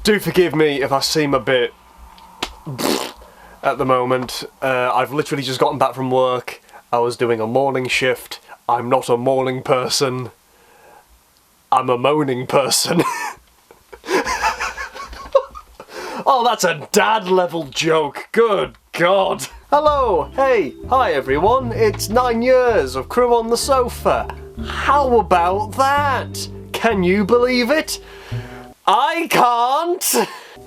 Do forgive me if I seem a bit at the moment. I've literally just gotten back from work. I was doing a morning shift. I'm not a morning person. I'm a moaning person. Oh, that's a dad-level joke. Good God. Hello, hey, hi everyone. It's 9 years of Crewe on the sofa. How about that? Can you believe it? I can't.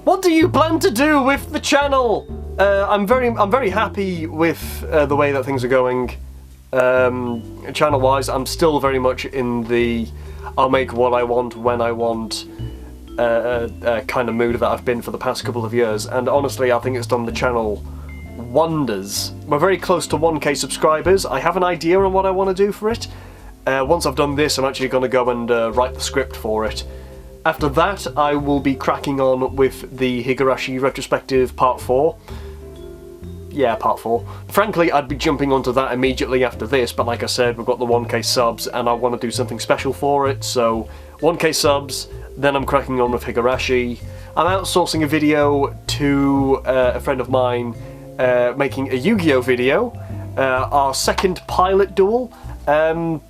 What do you plan to do with the channel? I'm very happy with the way that things are going. Channel-wise, I'm still very much in the I'll make what I want when I want kind of mood that I've been for the past couple of years, and honestly I think it's done the channel wonders. We're very close to 1k subscribers. I have an idea on what I want to do for it. Once I've done this, I'm actually going to go and write the script for it. After that, I will be cracking on with the Higurashi retrospective part 4. Yeah, part 4. Frankly, I'd be jumping onto that immediately after this, but like I said, we've got the 1k subs and I want to do something special for it, so 1k subs, then I'm cracking on with Higurashi. I'm outsourcing a video to a friend of mine making a Yu-Gi-Oh video, our second pilot duel. I'm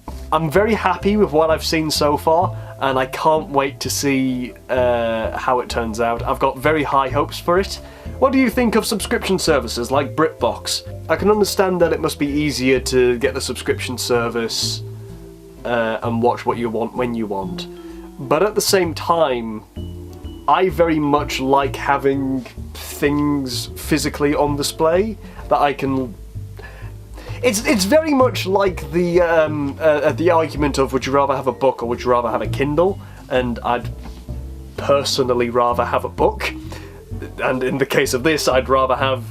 very happy with what I've seen so far, and I can't wait to see how it turns out. I've got very high hopes for it. What do you think of subscription services like BritBox? I can understand that it must be easier to get the subscription service and watch what you want when you want, but at the same time, I very much like having things physically on display that I can... It's very much like the argument of would you rather have a book or would you rather have a Kindle, and I'd personally rather have a book, and in the case of this I'd rather have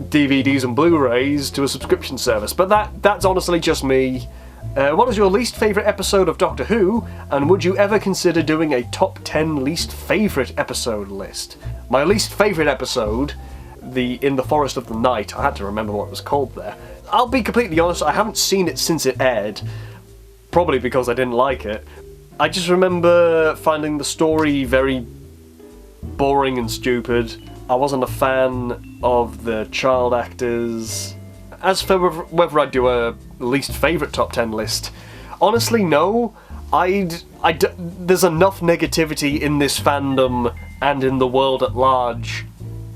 DVDs and Blu-rays to a subscription service, but that's honestly just me. What is your least favourite episode of Doctor Who, and would you ever consider doing a top 10 least favourite episode list? My least favourite episode, the In the Forest of the Night, I had to remember what it was called there. I'll be completely honest, I haven't seen it since it aired, probably because I didn't like it. I just remember finding the story very boring and stupid. I wasn't a fan of the child actors. As for whether I'd do a least favourite top 10 list, honestly no. There's enough negativity in this fandom and in the world at large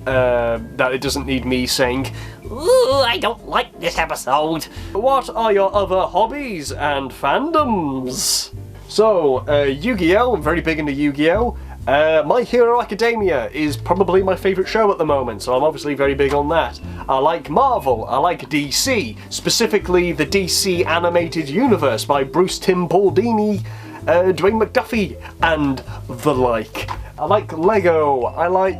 that it doesn't need me saying, "Ooh, I don't like this episode." What are your other hobbies and fandoms? So, Yu-Gi-Oh! I'm very big into Yu-Gi-Oh! My Hero Academia is probably my favourite show at the moment, so I'm obviously very big on that. I like Marvel, I like DC, specifically the DC Animated Universe by Bruce Timm Paul Dini, Dwayne McDuffie, and the like. I like Lego, I like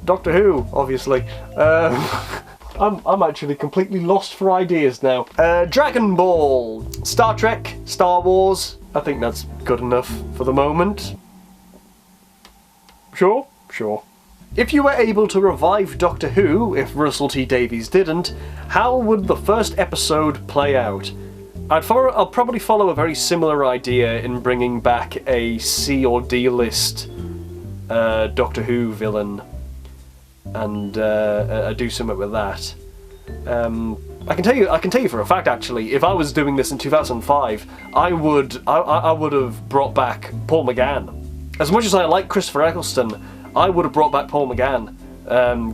Doctor Who, obviously. I'm actually completely lost for ideas now. Dragon Ball, Star Trek, Star Wars. I think that's good enough for the moment. Sure? Sure. If you were able to revive Doctor Who, if Russell T Davies didn't, how would the first episode play out? I'll probably follow a very similar idea in bringing back a C or D list Doctor Who villain and do something with that. I can tell you for a fact, actually, if I was doing this in 2005, I would have brought back Paul McGann. As much as I like Christopher Eccleston, I would have brought back Paul McGann.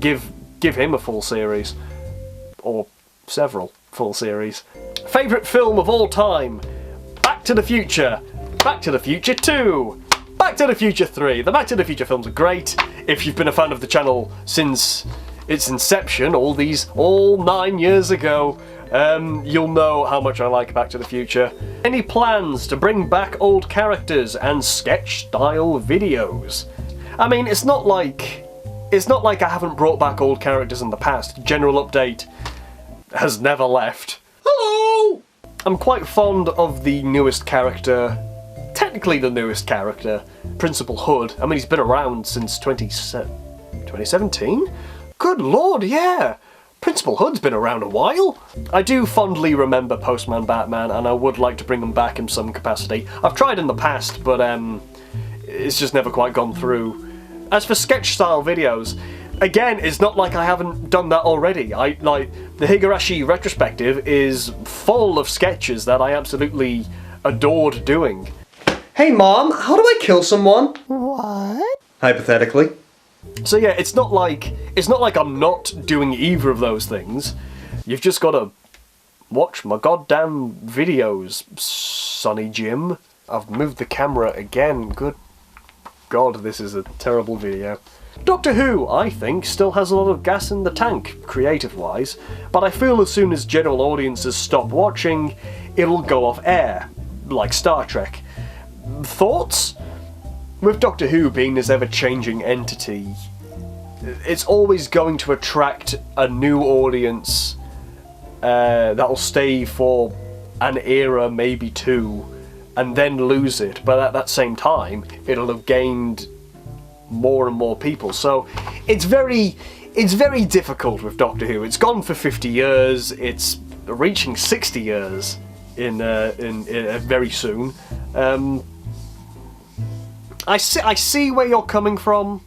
Give him a full series, or several full series. Favourite film of all time? Back to the Future. Back to the Future 2. Back to the Future 3. The Back to the Future films are great. If you've been a fan of the channel since its inception, all 9 years ago, you'll know how much I like Back to the Future. Any plans to bring back old characters and sketch-style videos? I mean, it's not like I haven't brought back old characters in the past. General Update has never left. Hello! I'm quite fond of the newest character, technically the newest character, Principal Hood. I mean, he's been around since 2017? Good lord, yeah! Principal Hood's been around a while. I do fondly remember Postman Batman, and I would like to bring him back in some capacity. I've tried in the past, but it's just never quite gone through. As for sketch-style videos, again, it's not like I haven't done that already. Like, the Higurashi retrospective is full of sketches that I absolutely adored doing. Hey Mom, how do I kill someone? What? Hypothetically. So yeah, it's not like I'm not doing either of those things. You've just got to watch my goddamn videos, Sonny Jim. I've moved the camera again. Good God, this is a terrible video. Doctor Who, I think, still has a lot of gas in the tank, creative-wise, but I feel as soon as general audiences stop watching, it'll go off air, like Star Trek. Thoughts? With Doctor Who being this ever-changing entity, it's always going to attract a new audience that'll stay for an era, maybe two, and then lose it. But at that same time, it'll have gained more and more people. So it's very difficult with Doctor Who. It's gone for 50 years. It's reaching 60 years in very soon. I see where you're coming from,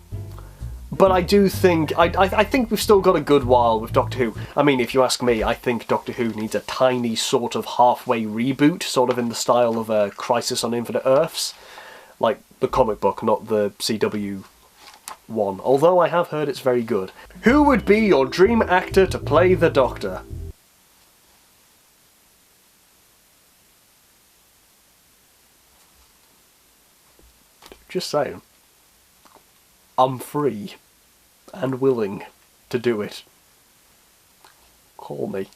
but I do think I think we've still got a good while with Doctor Who. I mean, if you ask me, I think Doctor Who needs a tiny sort of halfway reboot, sort of in the style of Crisis on Infinite Earths, like the comic book, not the CW one. Although I have heard it's very good. Who would be your dream actor to play the Doctor? Just saying. I'm free and willing to do it. Call me.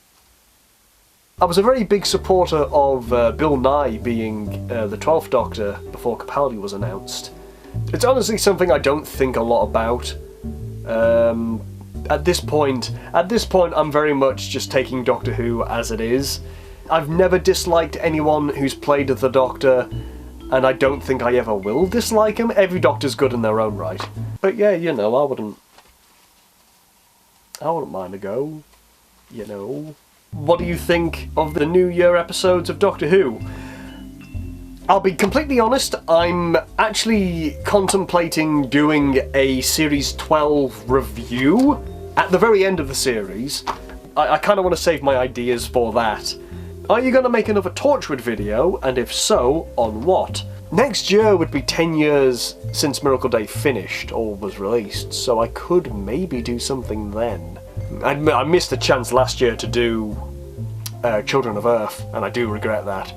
I was a very big supporter of Bill Nye being the 12th Doctor before Capaldi was announced. It's honestly something I don't think a lot about. At this point, I'm very much just taking Doctor Who as it is. I've never disliked anyone who's played the Doctor, and I don't think I ever will dislike him. Every Doctor's good in their own right. But yeah, you know, I wouldn't mind a go, you know. What do you think of the New Year episodes of Doctor Who? I'll be completely honest, I'm actually contemplating doing a Series 12 review at the very end of the series. I kind of want to save my ideas for that. Are you going to make another Torchwood video, and if so, on what? Next year would be 10 years since Miracle Day finished, or was released, so I could maybe do something then. I missed a chance last year to do Children of Earth, and I do regret that.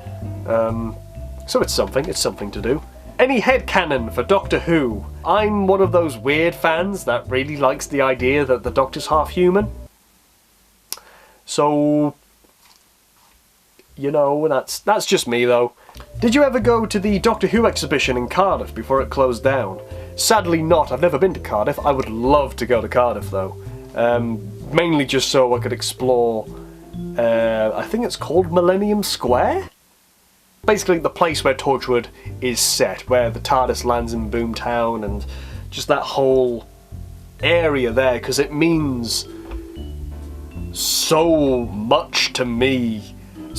So it's something to do. Any headcanon for Doctor Who? I'm one of those weird fans that really likes the idea that the Doctor's half human. So, you know, that's just me though. Did you ever go to the Doctor Who exhibition in Cardiff before it closed down? Sadly not, I've never been to Cardiff. I would love to go to Cardiff though. Mainly just so I could explore, I think it's called Millennium Square? Basically the place where Torchwood is set, where the TARDIS lands in Boomtown, and just that whole area there, because it means so much to me.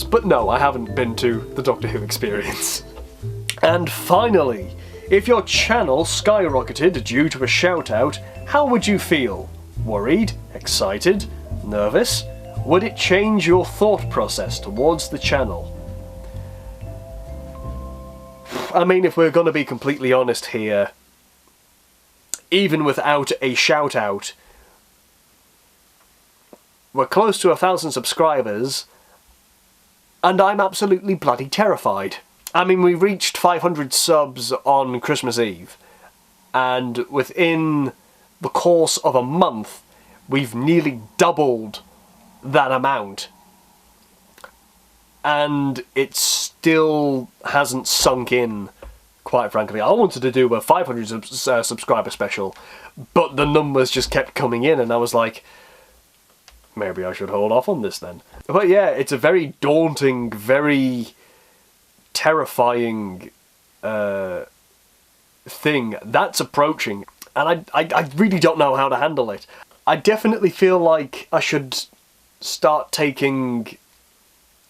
But no, I haven't been to the Doctor Who experience. And finally, if your channel skyrocketed due to a shout-out, how would you feel? Worried? Excited? Nervous? Would it change your thought process towards the channel? I mean, if we're going to be completely honest here, even without a shout-out, we're close to 1,000 subscribers, and I'm absolutely bloody terrified. I mean, we reached 500 subs on Christmas Eve, and within the course of a month, we've nearly doubled that amount. And it still hasn't sunk in, quite frankly. I wanted to do a 500 subscriber special, but the numbers just kept coming in, and I was like, maybe I should hold off on this then. But yeah, it's a very daunting, very terrifying thing that's approaching, and I really don't know how to handle it. I definitely feel like I should start taking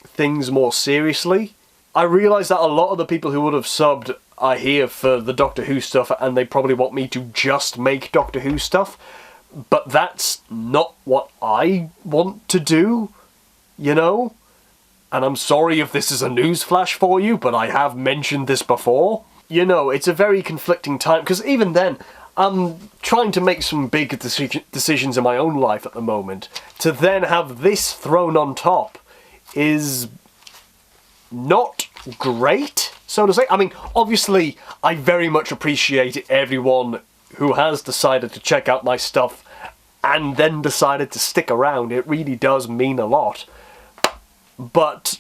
things more seriously. I realise that a lot of the people who would have subbed are here for the Doctor Who stuff, and they probably want me to just make Doctor Who stuff, but that's not what I want to do, you know? And I'm sorry if this is a newsflash for you, but I have mentioned this before. You know, it's a very conflicting time, because even then, I'm trying to make some big decisions in my own life at the moment. To then have this thrown on top is not great, so to say. I mean, obviously, I very much appreciate everyone who has decided to check out my stuff and then decided to stick around. It really does mean a lot. But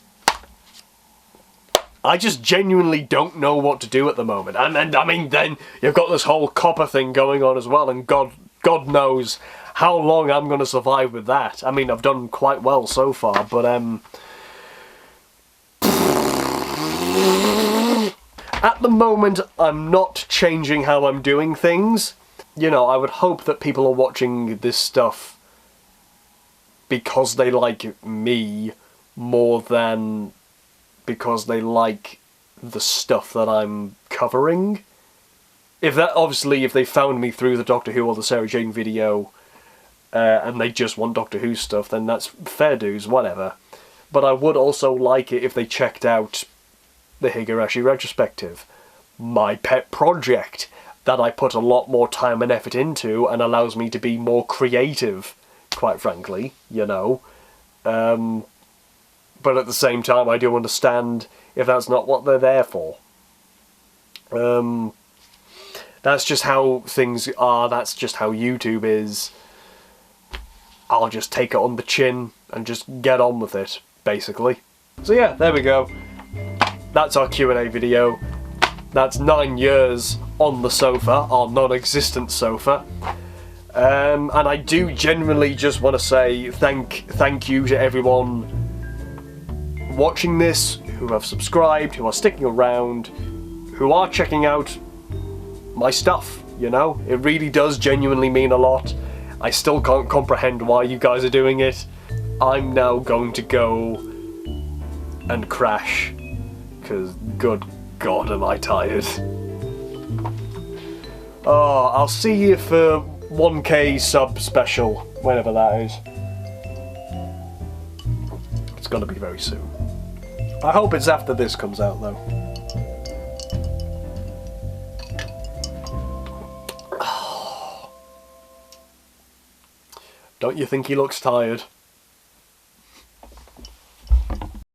I just genuinely don't know what to do at the moment. And I mean, then you've got this whole copper thing going on as well, and God knows how long I'm going to survive with that. I mean, I've done quite well so far, but at the moment, I'm not changing how I'm doing things. You know, I would hope that people are watching this stuff because they like me more than because they like the stuff that I'm covering. If they found me through the Doctor Who or the Sarah Jane video, and they just want Doctor Who stuff, then that's fair dues, whatever. But I would also like it if they checked out the Higurashi retrospective, my pet project that I put a lot more time and effort into and allows me to be more creative, quite frankly, you know. But at the same time, I do understand if that's not what they're there for. That's just how things are, that's just how YouTube is. I'll just take it on the chin and just get on with it, basically. So yeah, there we go. That's our Q&A video. That's 9 years on the sofa, our non-existent sofa. And I do genuinely just want to say thank you to everyone watching this, who have subscribed, who are sticking around, who are checking out my stuff, you know? It really does genuinely mean a lot. I still can't comprehend why you guys are doing it. I'm now going to go and crash, because good God am I tired. Oh, I'll see you for 1K sub special, whenever that is. It's gonna be very soon. I hope it's after this comes out, though. Don't you think he looks tired?